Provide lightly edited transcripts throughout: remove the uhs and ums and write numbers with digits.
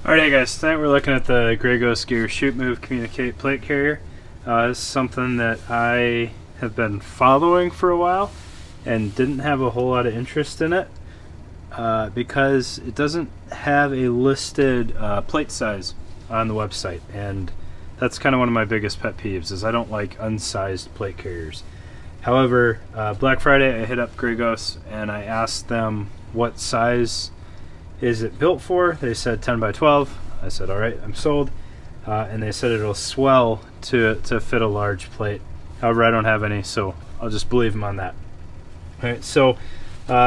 Alright guys, tonight we're looking at the Grey Ghost Gear Shoot Move Communicate Plate Carrier. This is something that I have been following for a while and didn't have a whole lot of interest in it because it doesn't have a listed plate size on the website, and that's kind of one of my biggest pet peeves is I don't like unsized plate carriers. However, Black Friday I hit up Grey Ghost and I asked them what size is it built for. They said 10 by 12. I said, all right, I'm sold. And they said it'll swell to fit a large plate. However, I don't have any, so I'll just believe them on that. All right, so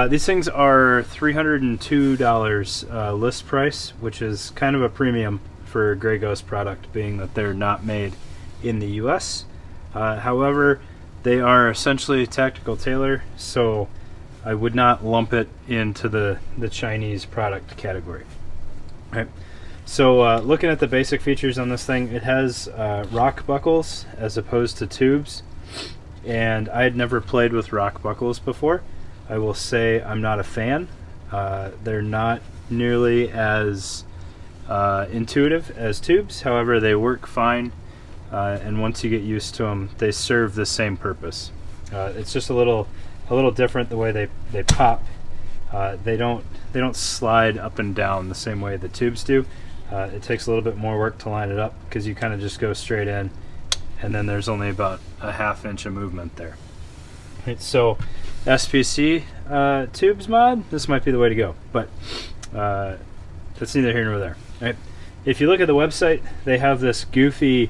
these things are $302 list price, which is kind of a premium for a Grey Ghost product, being that they're not made in the US. However, they are essentially tactical tailor, so I would not lump it into the Chinese product category. All right. So looking at the basic features on this thing, it has rock buckles as opposed to tubes, and I had never played with rock buckles before. I will say I'm not a fan. They're not nearly as intuitive as tubes. However, they work fine, and once you get used to them, they serve the same purpose. It's just a little different the way they pop. They don't slide up and down the same way the tubes do. It takes a little bit more work to line it up because you kind of just go straight in, and then there's only about a half inch of movement there. Right, so SPC tubes mod, this might be the way to go, but that's neither here nor there. Right? If you look at the website, they have this goofy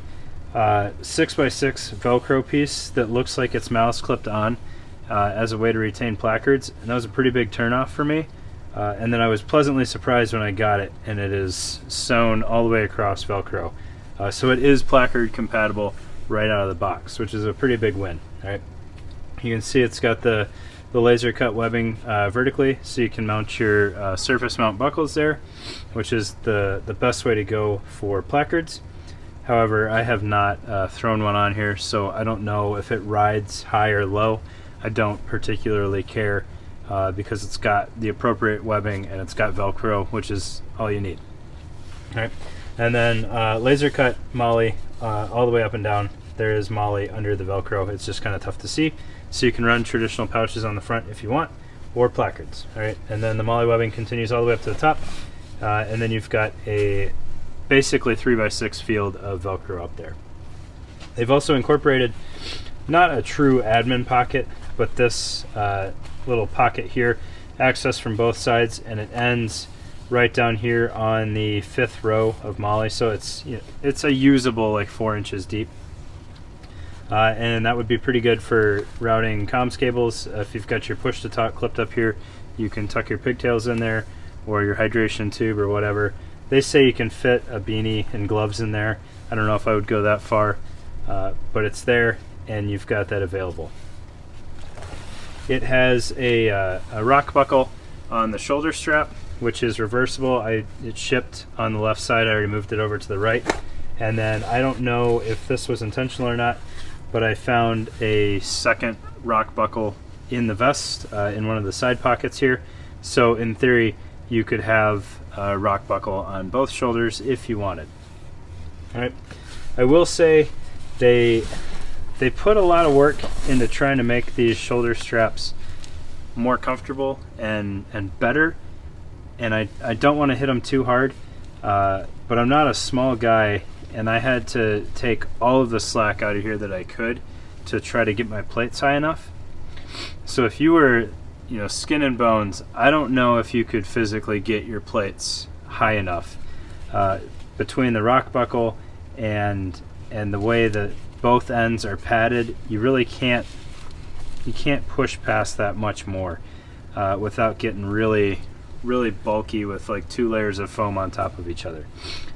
6x6 Velcro piece that looks like it's mouse clipped on as a way to retain placards, and that was a pretty big turnoff for me. And then I was pleasantly surprised when I got it, and it is sewn all the way across Velcro. So it is placard compatible right out of the box, which is a pretty big win. All right. You can see it's got the laser cut webbing vertically, so you can mount your surface mount buckles there, which is the best way to go for placards. However, I have not thrown one on here, so I don't know if it rides high or low. I don't particularly care because it's got the appropriate webbing and it's got Velcro, which is all you need. All right. And then laser cut MOLLE all the way up and down. There is MOLLE under the Velcro. It's just kind of tough to see. So you can run traditional pouches on the front if you want, or placards. All right. And then the MOLLE webbing continues all the way up to the top. And then you've got a basically 3x6 field of Velcro up there. They've also incorporated not a true admin pocket, but this little pocket here, access from both sides, and it ends right down here on the 5th row of MOLLE, so it's it's a usable like 4 inches deep, and that would be pretty good for routing comms cables. If you've got your push to talk clipped up here, you can tuck your pigtails in there, or your hydration tube or whatever. They say you can fit a beanie and gloves in there. I don't know if I would go that far, but it's there, and you've got that available. It has a rock buckle on the shoulder strap, which is reversible. It shipped on the left side. I already moved it over to the right. And then I don't know if this was intentional or not, but I found a second rock buckle in the vest in one of the side pockets here. So in theory, you could have a rock buckle on both shoulders if you wanted. All right. I will say they put a lot of work into trying to make these shoulder straps more comfortable and better, and I don't want to hit them too hard, but I'm not a small guy, and I had to take all of the slack out of here that I could to try to get my plates high enough. So if you were skin and bones, I don't know if you could physically get your plates high enough between the rock buckle and the way that both ends are padded. You really can't push past that much more without getting really bulky with like 2 layers of foam on top of each other.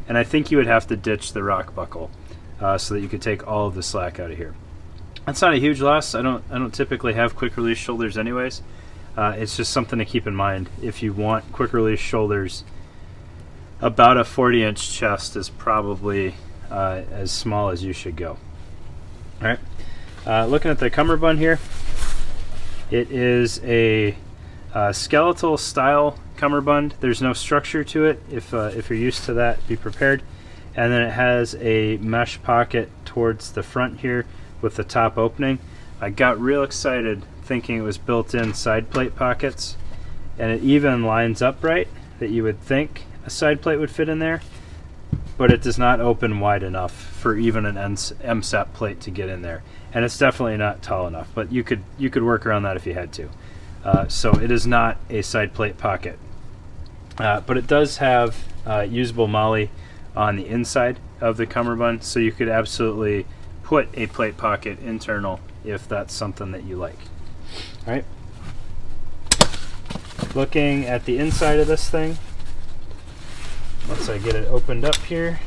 And I think you would have to ditch the rock buckle so that you could take all of the slack out of here. That's not a huge loss. I don't typically have quick release shoulders anyways. It's just something to keep in mind. If you want quick release shoulders, about a 40-inch chest is probably as small as you should go. All right, looking at the cummerbund here, it is a skeletal style cummerbund. There's no structure to it. If you're used to that, be prepared. And then it has a mesh pocket towards the front here with the top opening. I got real excited thinking it was built-in side plate pockets, and it even lines up right that you would think a side plate would fit in there, but it does not open wide enough for even an MSAP plate to get in there, and it's definitely not tall enough, but you could work around that if you had to. So it is not a side plate pocket, but it does have usable MOLLE on the inside of the cummerbund, so you could absolutely put a plate pocket internal if that's something that you like. All right. Looking at the inside of this thing, once I get it opened up here.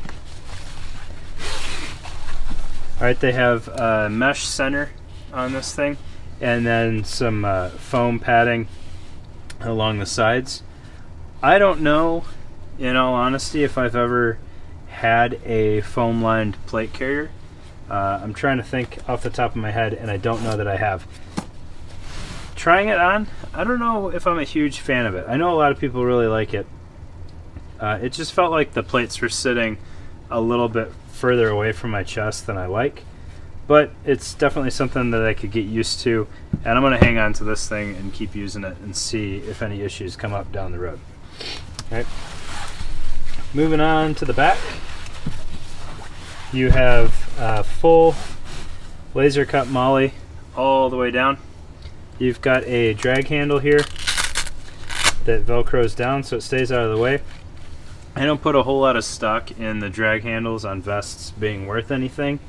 All right, they have a mesh center on this thing, and then some foam padding along the sides. I don't know, in all honesty, if I've ever had a foam lined plate carrier. I'm trying to think off the top of my head, and I don't know that I have. Trying it on, I don't know if I'm a huge fan of it. I know a lot of people really like it. It just felt like the plates were sitting a little bit further away from my chest than I like, but it's definitely something that I could get used to, and I'm going to hang on to this thing and keep using it and see if any issues come up down the road. All right. Moving on to the back, you have full laser cut MOLLE all the way down. You've got a drag handle here that velcros down so it stays out of the way. I don't put a whole lot of stock in the drag handles on vests being worth anything.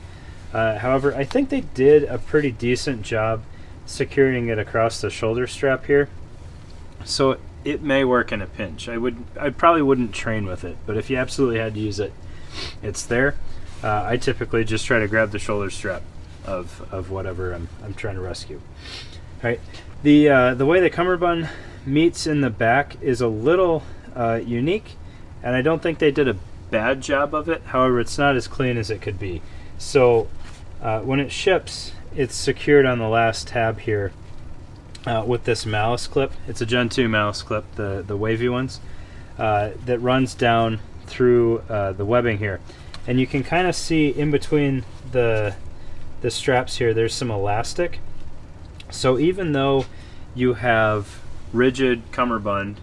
However, I think they did a pretty decent job securing it across the shoulder strap here, so it may work in a pinch. I probably wouldn't train with it, but if you absolutely had to use it, it's there. I typically just try to grab the shoulder strap of whatever I'm trying to rescue. All right, the way the cummerbund meets in the back is a little unique, and I don't think they did a bad job of it. However, it's not as clean as it could be. So when it ships, it's secured on the last tab here with this malice clip. It's a Gen 2 malice clip, the wavy ones, that runs down through the webbing here. And you can kind of see in between the straps here, there's some elastic. So even though you have rigid cummerbund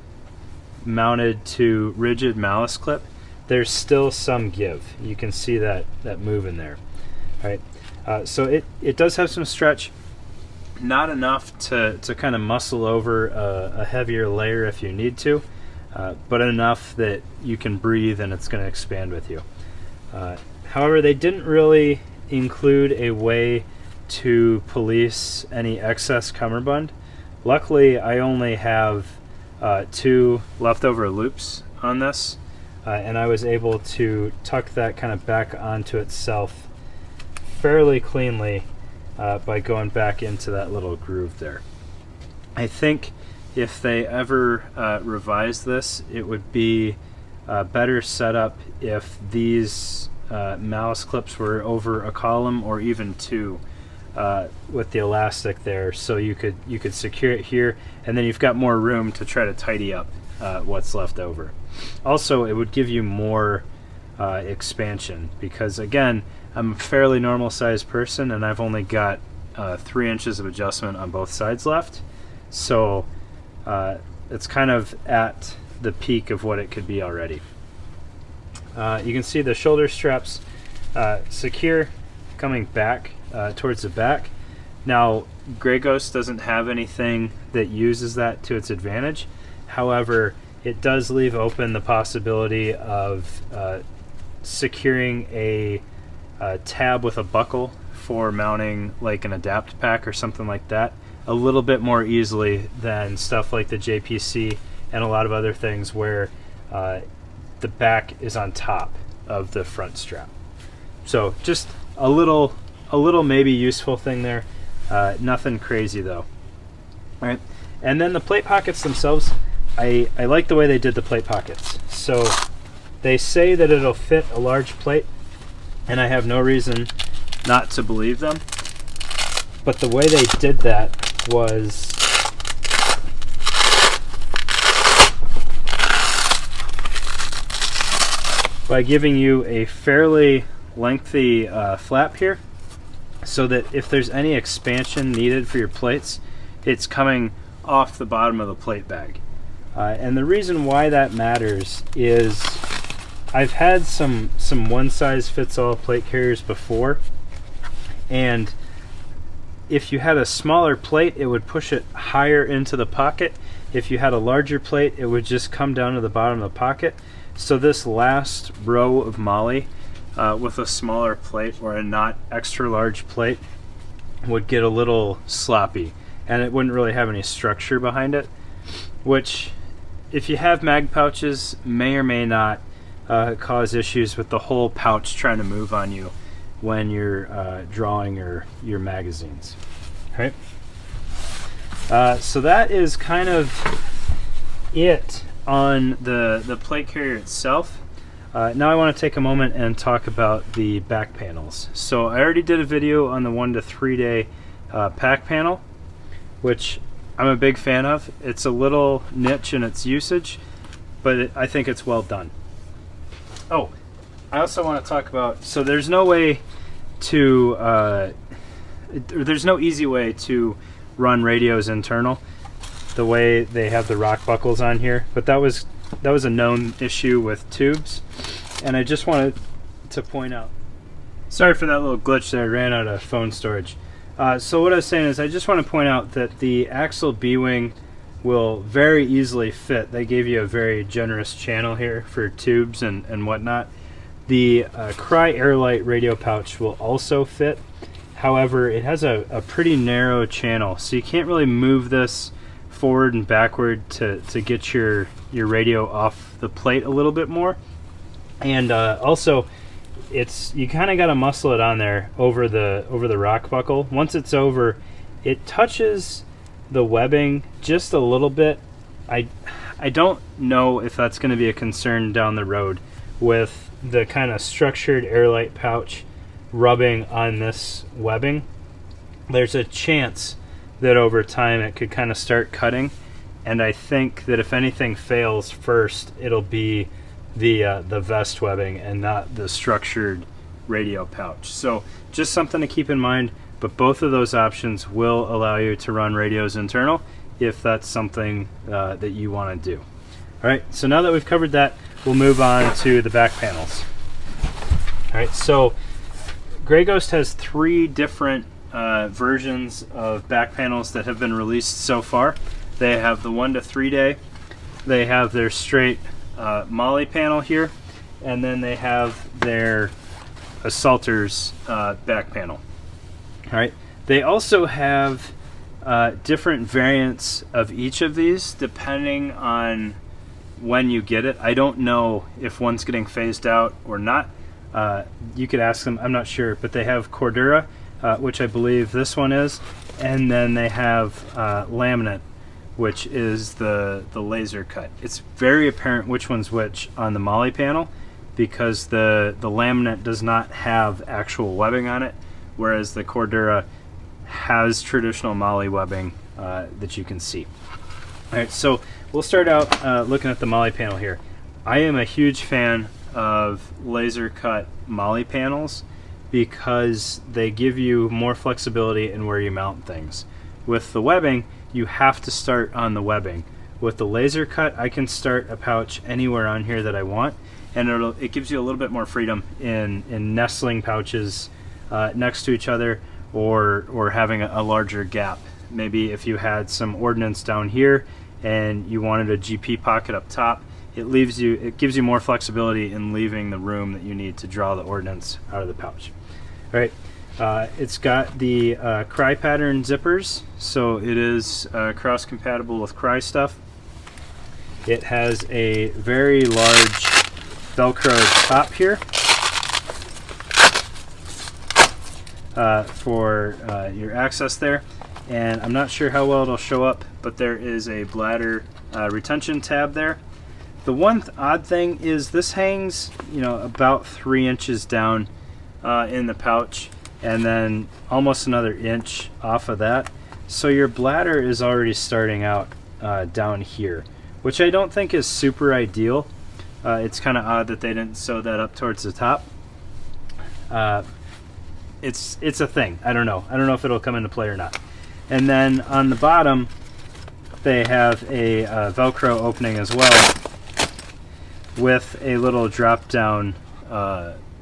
mounted to rigid malice clip, there's still some give. You can see that move in there. All right, so it does have some stretch, not enough to kind of muscle over a heavier layer if you need to, but enough that you can breathe and it's going to expand with you. However, they didn't really include a way to police any excess cummerbund. Luckily, I only have 2 leftover loops on this, and I was able to tuck that kind of back onto itself fairly cleanly by going back into that little groove there. I think if they ever revise this, it would be a better setup if these malice clips were over a column or even 2 with the elastic there, so you could secure it here, and then you've got more room to try to tidy up what's left over. Also, it would give you more expansion, because again, I'm a fairly normal sized person and I've only got 3 inches of adjustment on both sides left, so it's kind of at the peak of what it could be already. You can see the shoulder straps secure coming back towards the back. Now, Grey Ghost doesn't have anything that uses that to its advantage. However, it does leave open the possibility of securing a tab with a buckle for mounting like an adapt pack or something like that a little bit more easily than stuff like the JPC and a lot of other things where the back is on top of the front strap. So just a little maybe useful thing there. Nothing crazy though. All right, and then the plate pockets themselves, I like the way they did the plate pockets. So they say that it'll fit a large plate, and I have no reason not to believe them. But the way they did that was by giving you a fairly lengthy flap here, so that if there's any expansion needed for your plates, it's coming off the bottom of the plate bag. And the reason why that matters is I've had some one-size-fits-all plate carriers before, and if you had a smaller plate, it would push it higher into the pocket. If you had a larger plate, it would just come down to the bottom of the pocket. So this last row of moly with a smaller plate or a not extra large plate would get a little sloppy, and it wouldn't really have any structure behind it, which, if you have mag pouches, may or may not cause issues with the whole pouch trying to move on you when you're drawing your magazines. Right? So that is kind of it on the plate carrier itself. Now I want to take a moment and talk about the back panels. So I already did a video on the 1 to 3 day pack panel, which I'm a big fan of. It's a little niche in its usage, but I think it's well done. Oh, I also want to talk about, so there's no way to, there's no easy way to run radios internal the way they have the rock buckles on here, but that was a known issue with tubes, and I just wanted to point out, sorry for that little glitch there, I ran out of phone storage. So what I was saying is I just want to point out that the Axle B-Wing will very easily fit. They gave you a very generous channel here for tubes and whatnot. The Cry Airlight radio pouch will also fit. However, it has a pretty narrow channel, so you can't really move this forward and backward to get your radio off the plate a little bit more. And also, you kind of got to muscle it on there over the rock buckle. Once it's over, it touches the webbing just a little bit. I don't know if that's going to be a concern down the road with the kind of structured Airlight pouch rubbing on this webbing. There's a chance that over time it could kind of start cutting, and I think that if anything fails first, it'll be the vest webbing and not the structured radio pouch. So just something to keep in mind, but both of those options will allow you to run radios internal if that's something that you want to do. Alright, so now that we've covered that, we'll move on to the back panels. Alright, so Grey Ghost has 3 different versions of back panels that have been released so far. They have the 1 to 3 day, they have their straight moly panel here, and then they have their Assaulter's back panel. Alright, they also have different variants of each of these depending on when you get it. I don't know if one's getting phased out or not. You could ask them, I'm not sure, but they have Cordura, which I believe this one is, and then they have laminate, which is the laser cut. It's very apparent which one's which on the moly panel because the laminate does not have actual webbing on it, whereas the Cordura has traditional moly webbing that you can see. Alright, so we'll start out looking at the moly panel here. I am a huge fan of laser cut moly panels because they give you more flexibility in where you mount things. With the webbing, you have to start on the webbing. With the laser cut, I can start a pouch anywhere on here that I want, and it gives you a little bit more freedom in nestling pouches next to each other, or having a larger gap. Maybe if you had some ordnance down here and you wanted a GP pocket up top, it gives you more flexibility in leaving the room that you need to draw the ordnance out of the pouch. All right. It's got the Cry pattern zippers, so it is cross-compatible with Cry stuff. It has a very large Velcro top here for your access there, and I'm not sure how well it'll show up, but there is a bladder retention tab there. The one odd thing is this hangs, about 3 inches down in the pouch, and then almost another inch off of that. So your bladder is already starting out down here, which I don't think is super ideal, It's kind of odd that they didn't sew that up towards the top. It's a thing. I don't know if it'll come into play or not. And then on the bottom, they have a Velcro opening as well, with a little drop-down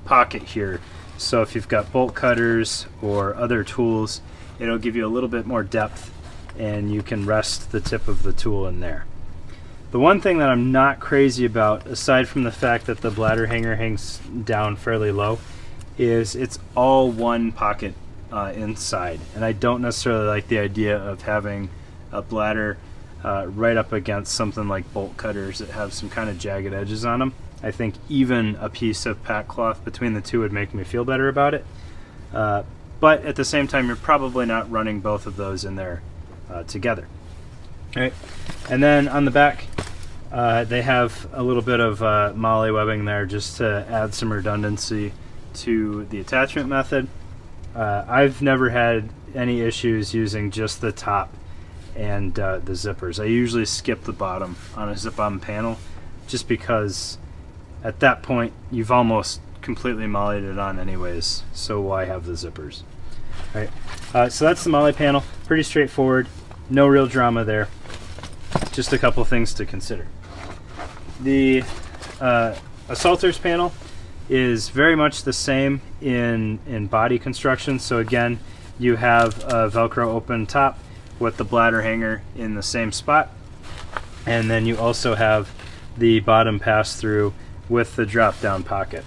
pocket here. So if you've got bolt cutters or other tools, it'll give you a little bit more depth, and you can rest the tip of the tool in there. The one thing that I'm not crazy about, aside from the fact that the bladder hanger hangs down fairly low, is it's all one pocket inside. And I don't necessarily like the idea of having a bladder right up against something like bolt cutters that have some kind of jagged edges on them. I think even a piece of pack cloth between the two would make me feel better about it. But at the same time, you're probably not running both of those in there together. All right. And then on the back, they have a little bit of MOLLE webbing there just to add some redundancy to the attachment method. I've never had any issues using just the top and the zippers. I usually skip the bottom on a zip-on panel just because at that point you've almost completely MOLLE'd it on anyways, so why have the zippers? All right. So that's the MOLLE panel. Pretty straightforward, no real drama there. Just a couple things to consider. The assaulters panel is very much the same in body construction. So again, you have a Velcro open top with the bladder hanger in the same spot, and then you also have the bottom pass-through with the drop-down pocket.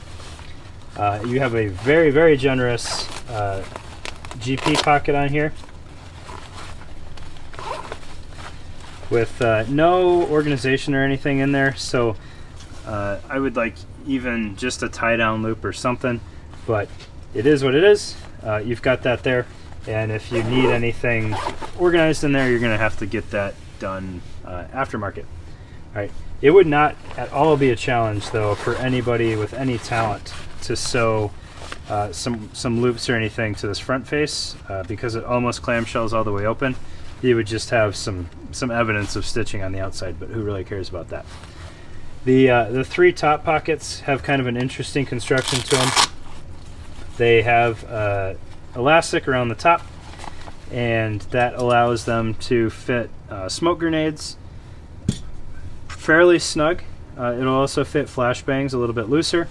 You have a very, very generous GP pocket on here with no organization or anything in there, so I would like even just a tie-down loop or something, but it is what it is. You've got that there, and if you need anything organized in there, you're going to have to get that done aftermarket. All right. It would not at all be a challenge, though, for anybody with any talent to sew some loops or anything to this front face, because it almost clamshells all the way open. You would just have some evidence of stitching on the outside, but who really cares about that? The three top pockets have kind of an interesting construction to them. They have elastic around the top, and that allows them to fit smoke grenades fairly snug. It'll also fit flashbangs a little bit looser,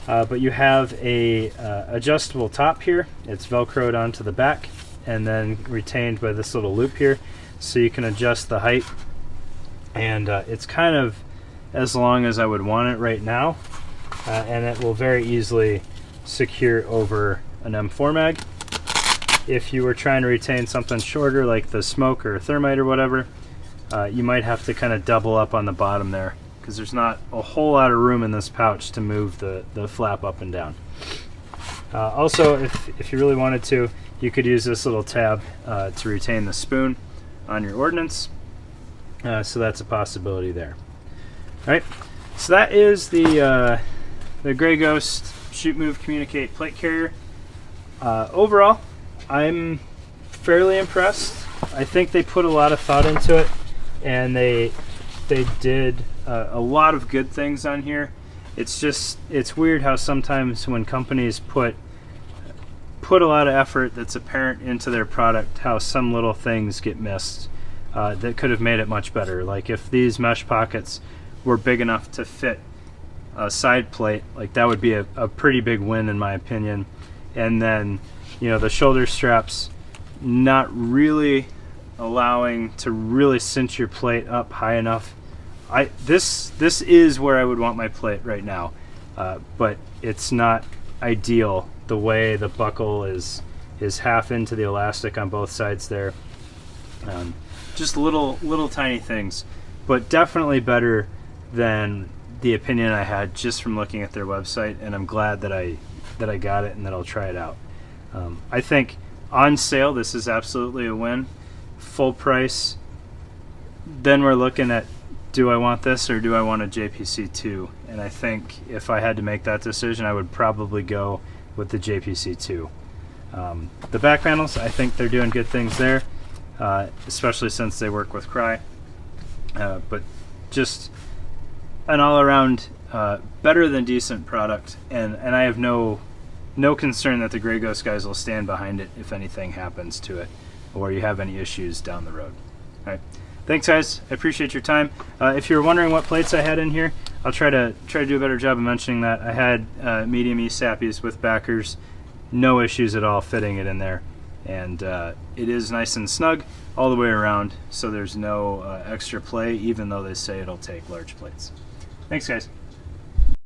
but you have a adjustable top here. It's velcroed onto the back and then retained by this little loop here, so you can adjust the height, and it's kind of as long as I would want it right now, and it will very easily secure over an M4 mag. If you were trying to retain something shorter like the smoke or thermite or whatever, you might have to kind of double up on the bottom there, because there's not a whole lot of room in this pouch to move the flap up and down. Also, if you really wanted to, you could use this little tab to retain the spoon on your ordnance, so that's a possibility there. All right, so that is the Grey Ghost Shoot, Move, Communicate plate carrier. Overall, I'm fairly impressed. I think they put a lot of thought into it, and they did a lot of good things on here. It's weird how sometimes when companies put a lot of effort that's apparent into their product, how some little things get missed that could have made it much better. Like if these mesh pockets were big enough to fit a side plate, like that would be a pretty big win in my opinion. And then, you know, the shoulder straps not really allowing to really cinch your plate up high enough. This is where I would want my plate right now, but it's not ideal the way the buckle is half into the elastic on both sides there. Just little tiny things, but definitely better than the opinion I had just from looking at their website, and I'm glad that I got it and that I'll try it out. I think on sale this is absolutely a win. Full price, then we're looking at, do I want this or do I want a JPC2? And I think if I had to make that decision, I would probably go with the JPC2. The back panels, I think they're doing good things there, especially since they work with Cry. But just an all-around better than decent product, and I have no concern that the Grey Ghost guys will stand behind it if anything happens to it or you have any issues down the road. All right. Thanks, guys. I appreciate your time. If you're wondering what plates I had in here, I'll try to do a better job of mentioning that. I had medium E sappies with backers, no issues at all fitting it in there, and it is nice and snug all the way around, so there's no extra play, even though they say it'll take large plates. Thanks, guys.